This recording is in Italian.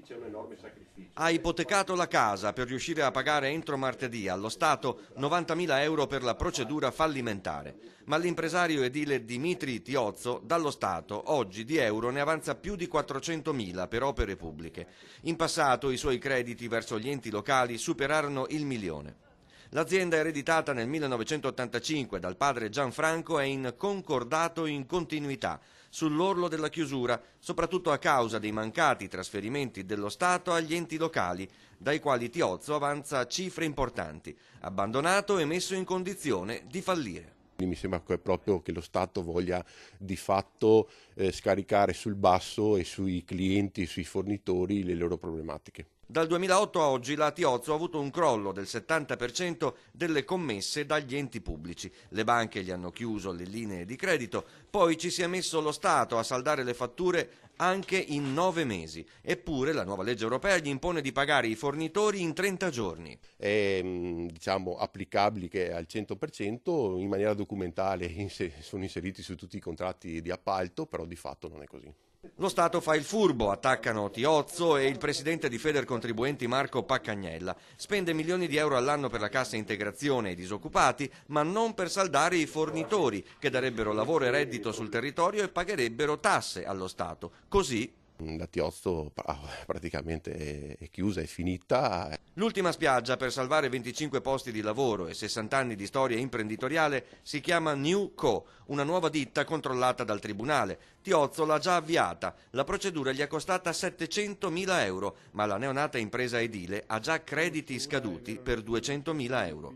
C'è un enorme sacrificio. Ha ipotecato la casa per riuscire a pagare entro martedì allo Stato 90.000 euro per la procedura fallimentare. Ma l'impresario edile Dimitri Tiozzo dallo Stato oggi di euro ne avanza più di 400.000 per opere pubbliche. In passato i suoi crediti verso gli enti locali superarono il milione. L'azienda ereditata nel 1985 dal padre Gianfranco è in concordato in continuità, sull'orlo della chiusura, soprattutto a causa dei mancati trasferimenti dello Stato agli enti locali, dai quali Tiozzo avanza cifre importanti, abbandonato e messo in condizione di fallire. Mi sembra proprio che lo Stato voglia di fatto scaricare sul basso e sui clienti, sui fornitori le loro problematiche. Dal 2008 a oggi la Tiozzo ha avuto un crollo del 70% delle commesse dagli enti pubblici. Le banche gli hanno chiuso le linee di credito, poi ci si è messo lo Stato a saldare le fatture anche in 9 mesi. Eppure la nuova legge europea gli impone di pagare i fornitori in 30 giorni. È applicabile al 100%, in maniera documentale sono inseriti su tutti i contratti di appalto, però di fatto non è così. Lo Stato fa il furbo, attaccano Tiozzo e il presidente di Federcontribuenti Marco Paccagnella. Spende milioni di euro all'anno per la cassa integrazione ai disoccupati, ma non per saldare i fornitori, che darebbero lavoro e reddito sul territorio e pagherebbero tasse allo Stato. Così La Tiozzo praticamente è chiusa, è finita. l'ultima spiaggia per salvare 25 posti di lavoro e 60 anni di storia imprenditoriale si chiama New Co, una nuova ditta controllata dal tribunale. Tiozzo l'ha già avviata, la procedura gli è costata 700.000 euro, ma la neonata impresa edile ha già crediti scaduti per 200.000 euro.